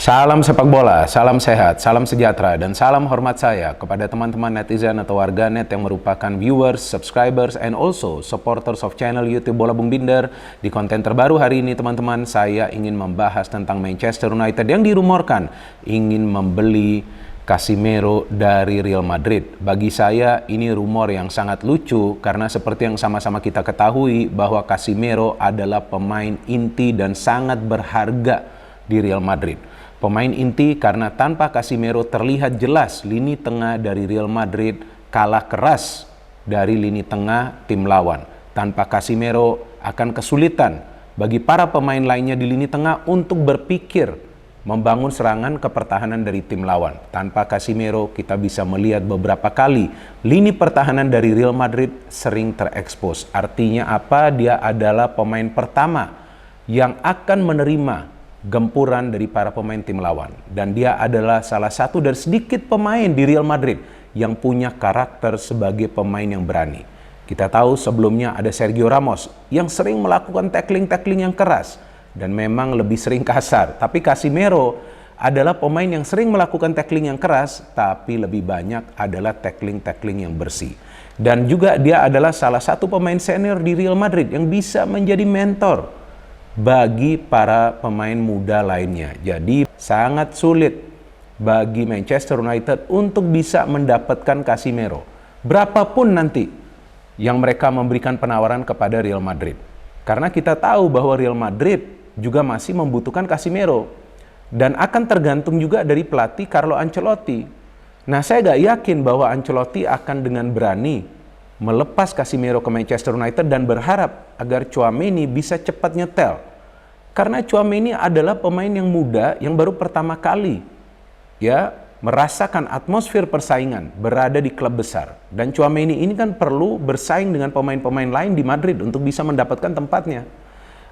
Salam sepak bola, salam sehat, salam sejahtera, dan salam hormat saya kepada teman-teman netizen atau warganet yang merupakan viewers, subscribers, and also supporters of channel YouTube Bola Bung Binder. Di konten terbaru hari ini teman-teman, saya ingin membahas tentang Manchester United yang dirumorkan ingin membeli Casemiro dari Real Madrid. Bagi saya ini rumor yang sangat lucu karena seperti yang sama-sama kita ketahui bahwa Casemiro adalah pemain inti dan sangat berharga di Real Madrid. Pemain inti karena tanpa Casemiro terlihat jelas lini tengah dari Real Madrid kalah keras dari lini tengah tim lawan. Tanpa Casemiro akan kesulitan bagi para pemain lainnya di lini tengah untuk berpikir membangun serangan ke pertahanan dari tim lawan. Tanpa Casemiro kita bisa melihat beberapa kali lini pertahanan dari Real Madrid sering terekspos. Artinya apa? Dia adalah pemain pertama yang akan menerima gempuran dari para pemain tim lawan. Dan dia adalah salah satu dari sedikit pemain di Real Madrid yang punya karakter sebagai pemain yang berani. Kita tahu sebelumnya ada Sergio Ramos yang sering melakukan tackling-tackling yang keras dan memang lebih sering kasar. Tapi Casemiro adalah pemain yang sering melakukan tackling yang keras tapi lebih banyak adalah tackling-tackling yang bersih. Dan juga dia adalah salah satu pemain senior di Real Madrid yang bisa menjadi mentor bagi para pemain muda lainnya. Jadi sangat sulit bagi Manchester United untuk bisa mendapatkan Casemiro berapapun nanti yang mereka memberikan penawaran kepada Real Madrid. Karena kita tahu bahwa Real Madrid juga masih membutuhkan Casemiro dan akan tergantung juga dari pelatih Carlo Ancelotti. Nah, saya gak yakin bahwa Ancelotti akan dengan berani melepas Casemiro ke Manchester United dan berharap agar Tchouaméni bisa cepat nyetel. Karena Tchouaméni adalah pemain yang muda yang baru pertama kali merasakan atmosfer persaingan berada di klub besar. Dan Tchouaméni ini kan perlu bersaing dengan pemain-pemain lain di Madrid untuk bisa mendapatkan tempatnya.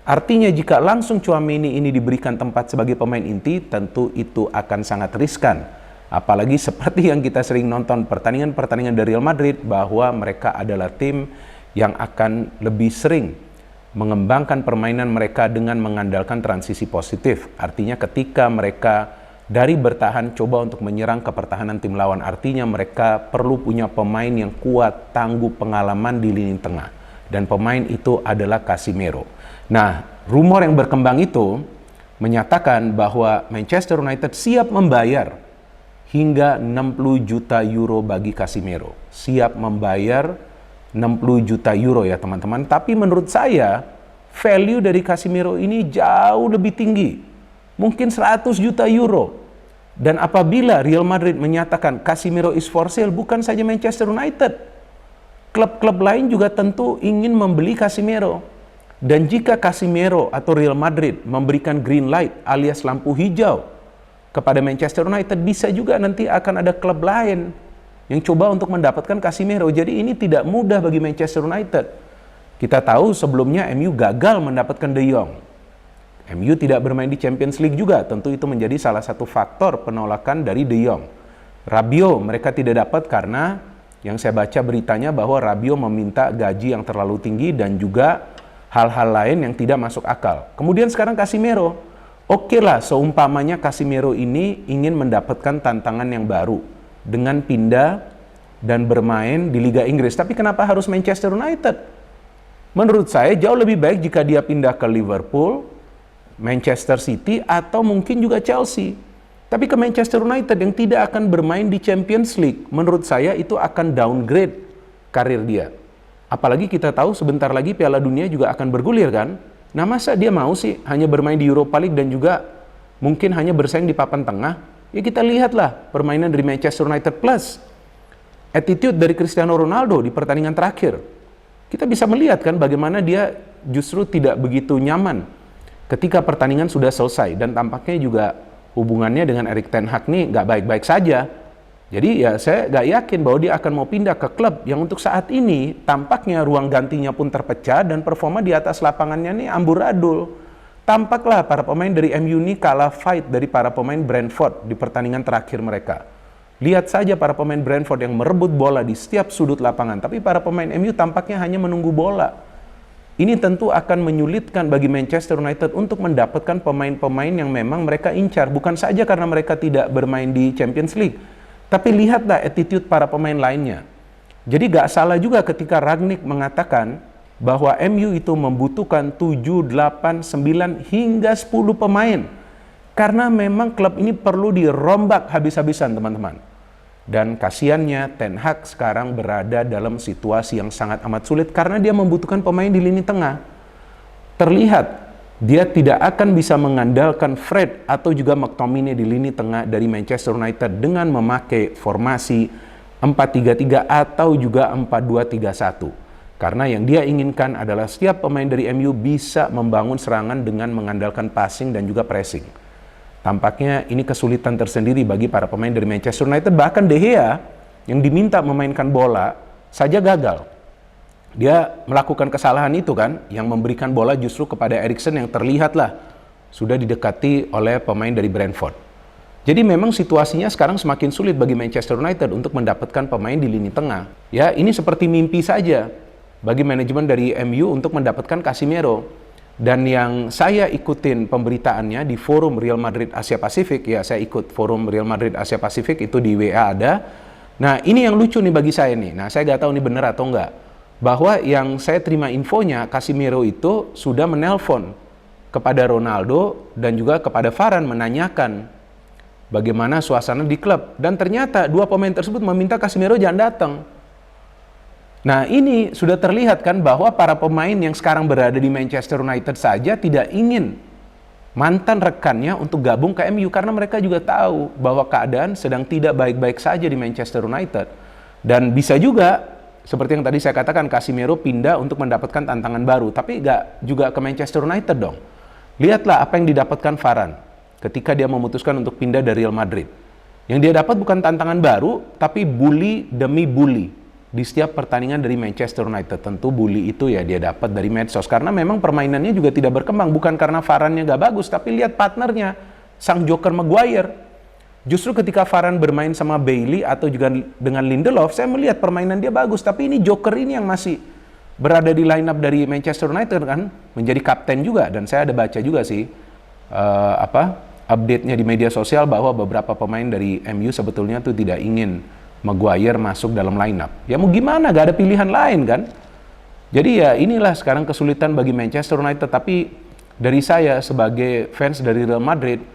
Artinya jika langsung Tchouaméni ini diberikan tempat sebagai pemain inti, tentu itu akan sangat riskan. Apalagi seperti yang kita sering nonton pertandingan-pertandingan dari Real Madrid, bahwa mereka adalah tim yang akan lebih sering mengembangkan permainan mereka dengan mengandalkan transisi positif. Artinya ketika mereka dari bertahan coba untuk menyerang ke pertahanan tim lawan, artinya mereka perlu punya pemain yang kuat, tangguh, pengalaman di lini tengah. Dan pemain itu adalah Casemiro. Nah, rumor yang berkembang itu menyatakan bahwa Manchester United siap membayar hingga 60 juta euro bagi Casemiro. Siap membayar 60 juta euro ya teman-teman. Tapi menurut saya value dari Casemiro ini jauh lebih tinggi. Mungkin 100 juta euro. Dan apabila Real Madrid menyatakan Casemiro is for sale, bukan saja Manchester United, klub-klub lain juga tentu ingin membeli Casemiro. Dan jika Casemiro atau Real Madrid memberikan green light alias lampu hijau kepada Manchester United, bisa juga nanti akan ada klub lain yang coba untuk mendapatkan Casemiro. Jadi ini tidak mudah bagi Manchester United. Kita tahu sebelumnya MU gagal mendapatkan De Jong. MU tidak bermain di Champions League juga. Tentu itu menjadi salah satu faktor penolakan dari De Jong. Rabiot mereka tidak dapat karena yang saya baca beritanya bahwa Rabiot meminta gaji yang terlalu tinggi dan juga hal-hal lain yang tidak masuk akal. Kemudian sekarang Casemiro. Oke lah, seumpamanya Casemiro ini ingin mendapatkan tantangan yang baru dengan pindah dan bermain di Liga Inggris. Tapi kenapa harus Manchester United? Menurut saya jauh lebih baik jika dia pindah ke Liverpool, Manchester City, atau mungkin juga Chelsea. Tapi ke Manchester United yang tidak akan bermain di Champions League, menurut saya itu akan downgrade karir dia. Apalagi kita tahu sebentar lagi Piala Dunia juga akan bergulir kan? Nah, masa dia mau sih hanya bermain di Europa League dan juga mungkin hanya bersaing di papan tengah? Ya kita lihatlah permainan dari Manchester United plus attitude dari Cristiano Ronaldo di pertandingan terakhir. Kita bisa melihat kan bagaimana dia justru tidak begitu nyaman ketika pertandingan sudah selesai. Dan tampaknya juga hubungannya dengan Erik ten Hag nih nggak baik-baik saja. Jadi ya saya nggak yakin bahwa dia akan mau pindah ke klub yang untuk saat ini tampaknya ruang gantinya pun terpecah dan performa di atas lapangannya nih amburadul. Tampaklah para pemain dari MU ini kalah fight dari para pemain Brentford di pertandingan terakhir mereka. Lihat saja para pemain Brentford yang merebut bola di setiap sudut lapangan, tapi para pemain MU tampaknya hanya menunggu bola. Ini tentu akan menyulitkan bagi Manchester United untuk mendapatkan pemain-pemain yang memang mereka incar. Bukan saja karena mereka tidak bermain di Champions League, tapi lihatlah attitude para pemain lainnya. Jadi gak salah juga ketika Rangnick mengatakan bahwa MU itu membutuhkan 7, 8, 9 hingga 10 pemain. Karena memang klub ini perlu dirombak habis-habisan, teman-teman. Dan kasiannya Ten Hag sekarang berada dalam situasi yang sangat amat sulit karena dia membutuhkan pemain di lini tengah. Terlihat dia tidak akan bisa mengandalkan Fred atau juga McTominay di lini tengah dari Manchester United dengan memakai formasi 4-3-3 atau juga 4-2-3-1. Karena yang dia inginkan adalah setiap pemain dari MU bisa membangun serangan dengan mengandalkan passing dan juga pressing. Tampaknya ini kesulitan tersendiri bagi para pemain dari Manchester United. Bahkan De Gea yang diminta memainkan bola saja gagal. Dia melakukan kesalahan itu kan, yang memberikan bola justru kepada Eriksen yang terlihatlah sudah didekati oleh pemain dari Brentford. Jadi memang situasinya sekarang semakin sulit bagi Manchester United untuk mendapatkan pemain di lini tengah. Ya, ini seperti mimpi saja bagi manajemen dari MU untuk mendapatkan Casemiro. Dan yang saya ikutin pemberitaannya di forum Real Madrid Asia Pasifik, ya saya ikut forum Real Madrid Asia Pasifik itu di WA ada. Nah ini yang lucu nih bagi saya nih, nah saya nggak tahu ini benar atau enggak, bahwa yang saya terima infonya Casemiro itu sudah menelpon kepada Ronaldo dan juga kepada Varane menanyakan bagaimana suasana di klub. Dan ternyata dua pemain tersebut meminta Casemiro jangan datang. Nah ini sudah terlihat kan bahwa para pemain yang sekarang berada di Manchester United saja tidak ingin mantan rekannya untuk gabung ke MU karena mereka juga tahu bahwa keadaan sedang tidak baik-baik saja di Manchester United. Dan bisa juga seperti yang tadi saya katakan, Casemiro pindah untuk mendapatkan tantangan baru, tapi nggak juga ke Manchester United dong. Lihatlah apa yang didapatkan Varane ketika dia memutuskan untuk pindah dari Real Madrid. Yang dia dapat bukan tantangan baru, tapi bully demi bully di setiap pertandingan dari Manchester United. Tentu bully itu ya dia dapat dari medsos, karena memang permainannya juga tidak berkembang, bukan karena Varane-nya gak bagus, tapi lihat partnernya, sang Joker Maguire. Justru ketika Varane bermain sama Bailey atau juga dengan Lindelof, saya melihat permainan dia bagus, tapi ini Joker ini yang masih berada di line up dari Manchester United kan, menjadi kapten juga. Dan saya ada baca juga sih update-nya di media sosial bahwa beberapa pemain dari MU sebetulnya tuh tidak ingin Maguire masuk dalam line up. Ya mau gimana, gak ada pilihan lain kan. Jadi ya inilah sekarang kesulitan bagi Manchester United. Tapi dari saya sebagai fans dari Real Madrid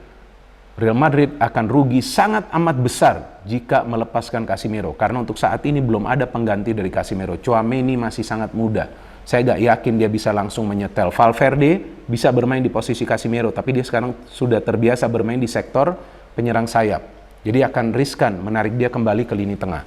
akan rugi sangat amat besar jika melepaskan Casemiro. Karena untuk saat ini belum ada pengganti dari Casemiro. Tchouaméni masih sangat muda. Saya gak yakin dia bisa langsung menyetel. Valverde bisa bermain di posisi Casemiro, tapi dia sekarang sudah terbiasa bermain di sektor penyerang sayap. Jadi akan riskan menarik dia kembali ke lini tengah.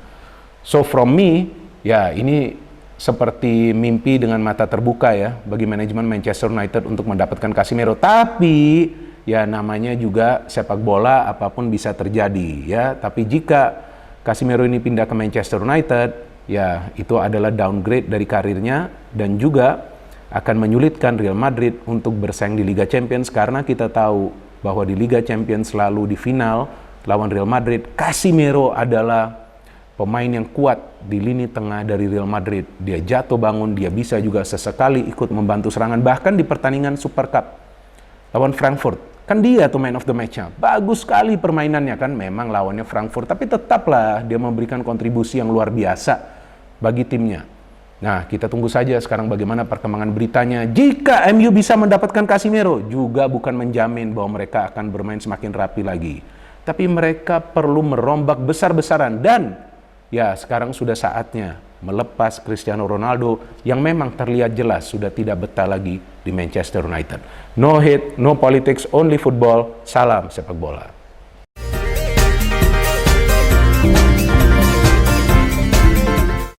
So from me, ya ini seperti mimpi dengan mata terbuka ya bagi manajemen Manchester United untuk mendapatkan Casemiro. Tapi ya namanya juga sepak bola, apapun bisa terjadi ya. Tapi jika Casemiro ini pindah ke Manchester United, ya itu adalah downgrade dari karirnya dan juga akan menyulitkan Real Madrid untuk bersaing di Liga Champions, karena kita tahu bahwa di Liga Champions selalu di final lawan Real Madrid, Casemiro adalah pemain yang kuat di lini tengah dari Real Madrid. Dia jatuh bangun, dia bisa juga sesekali ikut membantu serangan. Bahkan di pertandingan Super Cup lawan Frankfurt, kan dia tuh man of the match-nya. Bagus sekali permainannya kan, memang lawannya Frankfurt, tapi tetaplah dia memberikan kontribusi yang luar biasa bagi timnya. Nah, kita tunggu saja sekarang bagaimana perkembangan beritanya. Jika MU bisa mendapatkan Casemiro, juga bukan menjamin bahwa mereka akan bermain semakin rapi lagi. Tapi mereka perlu merombak besar-besaran, dan ya sekarang sudah saatnya melepas Cristiano Ronaldo yang memang terlihat jelas sudah tidak betah lagi di Manchester United. No hate, no politics, only football. Salam sepak bola.